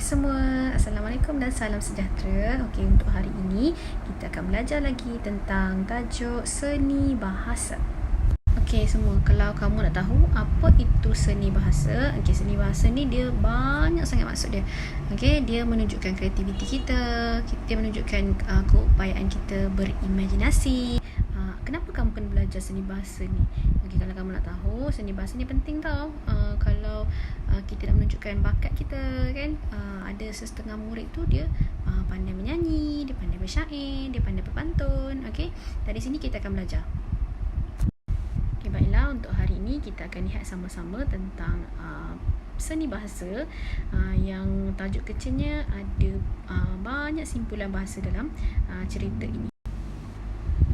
semua, Assalamualaikum dan salam sejahtera. Okey, untuk hari ini kita akan belajar lagi tentang tajuk seni bahasa. Okey semua, kalau kamu nak tahu apa itu seni bahasa, okey, seni bahasa ni dia banyak sangat maksud dia. Okey, dia menunjukkan kreativiti kita, dia menunjukkan keupayaan kita berimajinasi. Kenapa kamu kena belajar seni bahasa ni? Okey, kalau kamu nak tahu, seni bahasa ni penting tau. Kalau kita nak menunjukkan bakat kita kan, ada setengah murid tu dia pandai menyanyi, dia pandai bersyair, dia pandai berpantun. Okey, dari sini kita akan belajar. Okey, baiklah, untuk hari ini kita akan lihat sama-sama tentang seni bahasa yang tajuk kecilnya ada banyak simpulan bahasa dalam cerita ini.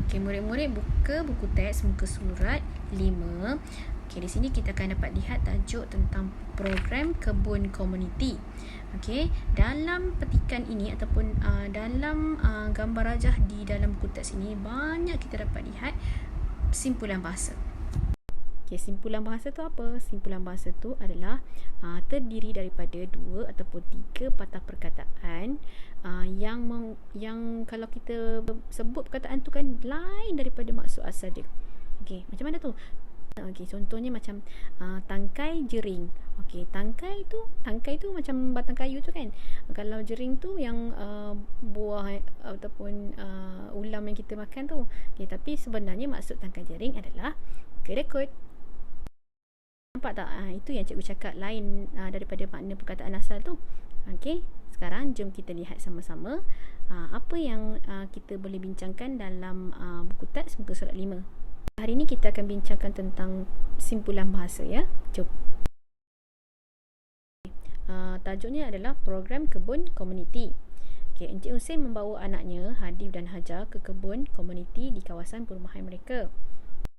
Okey, murid-murid buka buku teks muka surat 5. Okey, di sini kita akan dapat lihat tajuk tentang program kebun komuniti. Okey, dalam petikan ini ataupun dalam gambar rajah di dalam buku teks ini banyak kita dapat lihat simpulan bahasa. Okay, simpulan bahasa tu apa? Simpulan bahasa tu adalah terdiri daripada 2 ataupun 3 patah perkataan yang kalau kita sebut perkataan tu kan lain daripada maksud asal dia. Okey, macam mana tu? Okey, contohnya macam tangkai jering. Okey, tangkai tu macam batang kayu tu kan. Kalau jering tu yang buah ataupun ulam yang kita makan tu. Okey, tapi sebenarnya maksud tangkai jering adalah kedekut. Nampak tak? Itu yang cikgu cakap lain daripada makna perkataan asal tu. Okey, sekarang jom kita lihat sama-sama apa yang kita boleh bincangkan dalam buku teks muka surat 5. Hari ini kita akan bincangkan tentang simpulan bahasa ya. Jom. Tajuknya adalah program kebun komuniti. Okey, Encik Husin membawa anaknya Hadif dan Hajar ke kebun komuniti di kawasan perumahan mereka.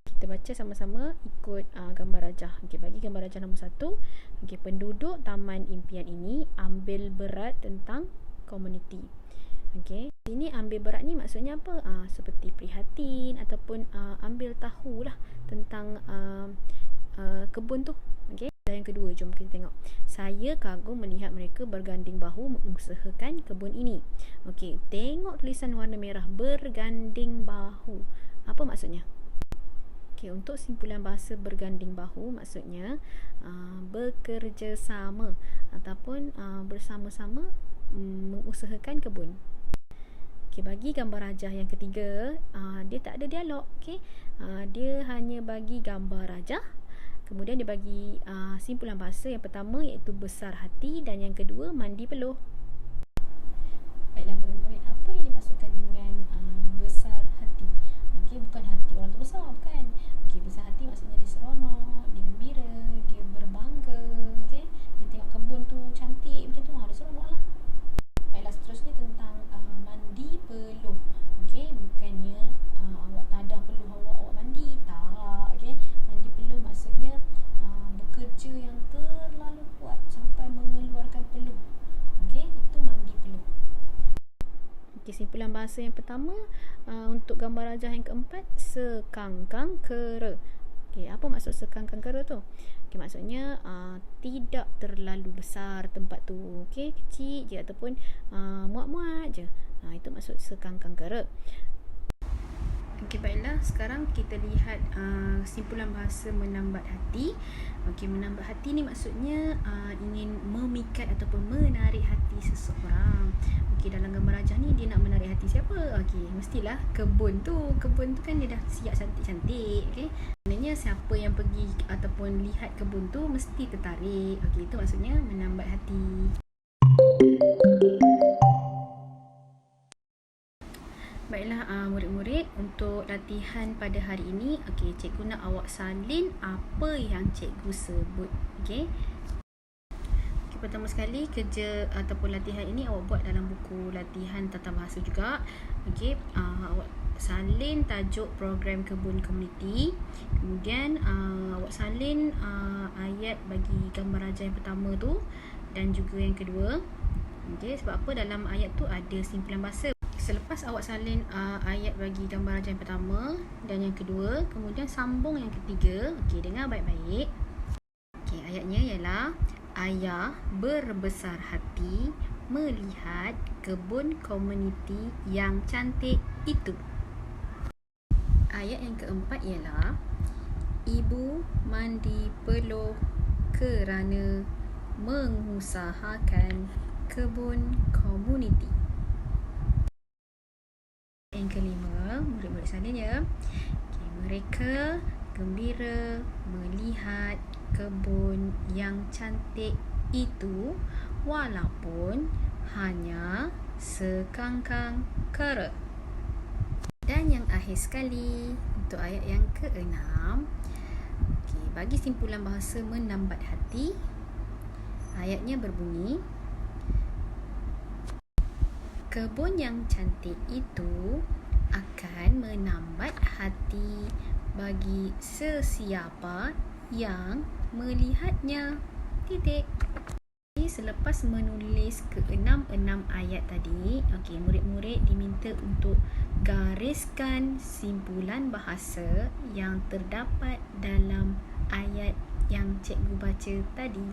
Kita baca sama-sama ikut gambar rajah. Okey, bagi gambar rajah nombor 1. Okey, penduduk taman impian ini ambil berat tentang komuniti. Okey, ini ambil berat ni maksudnya apa? Seperti prihatin ataupun ambil tahulah tentang kebun tu. Okey, dan yang kedua, jom kita tengok. Saya kagum melihat mereka berganding bahu mengusahakan kebun ini. Okey, tengok tulisan warna merah, berganding bahu. Apa maksudnya? Okay, untuk simpulan bahasa berganding bahu maksudnya bekerjasama ataupun bersama-sama mengusahakan kebun. Okay, bagi gambar rajah yang ketiga, dia tak ada dialog. Okay, dia hanya bagi gambar rajah. Kemudian dia bagi simpulan bahasa yang pertama iaitu besar hati dan yang kedua mandi peluh. Baiklah murid-murid, apa yang dimaksudkan dengan besar hati? Okay, bukan hati orang tu besar, bukan. Okay, besar hati maksudnya dia seronok, dia gembira, dia berbangga. Okay, dia tengok kebun tu cantik macam tu, dia seronok lah. Baiklah, seterusnya tentang mandi peluh. Okay, bukannya awak tadah peluh awak mandi, tak. Okay, mandi peluh maksudnya bekerja yang terlalu kuat sampai mengeluarkan peluh. Okay, itu mandi peluh. Okay, simpulan bahasa yang pertama untuk gambar rajah yang keempat, sekangkang kera. Okay, apa maksud sekangkang kera tu? Okay, maksudnya tidak terlalu besar tempat tu. Okay, kecil je ataupun muat-muat je. Itu maksud sekangkang kera. Okey, baiklah, sekarang kita lihat simpulan bahasa menambat hati. Okey, menambat hati ni maksudnya ingin memikat ataupun menarik hati seseorang. Okey, dalam gambar rajah ni dia nak menarik hati siapa? Okey, mestilah kebun tu. Kebun tu kan dia dah siap cantik-cantik. Okey, maknanya siapa yang pergi ataupun lihat kebun tu mesti tertarik. Okey, itu maksudnya menambat hati. Baiklah murid-murid, untuk latihan pada hari ini, okey, cikgu nak awak salin apa yang cikgu sebut. Okey. Okey, pertama sekali kerja ataupun latihan ini awak buat dalam buku latihan tata bahasa juga. Okey, awak salin tajuk program kebun komuniti. Kemudian awak salin ayat bagi gambar rajah yang pertama tu dan juga yang kedua. Okey, sebab apa dalam ayat tu ada simpulan bahasa. Selepas awak salin ayat bagi gambar rajah yang pertama dan yang kedua, kemudian sambung yang ketiga. Okey, dengar baik-baik. Okey, ayatnya ialah Ayah berbesar hati melihat kebun komuniti yang cantik itu. Ayat yang keempat ialah ibu mandi peluh kerana mengusahakan kebun komuniti. Yang kelima, murid-murid salin. Mereka gembira melihat kebun yang cantik itu walaupun hanya sekangkang kera. Dan yang akhir sekali, untuk ayat yang ke-6, bagi simpulan bahasa menambat hati, ayatnya berbunyi, kebun yang cantik itu akan menambat hati bagi sesiapa yang melihatnya. Titik. Selepas menulis ke-6 ayat tadi, murid-murid diminta untuk gariskan simpulan bahasa yang terdapat dalam ayat yang cikgu baca tadi.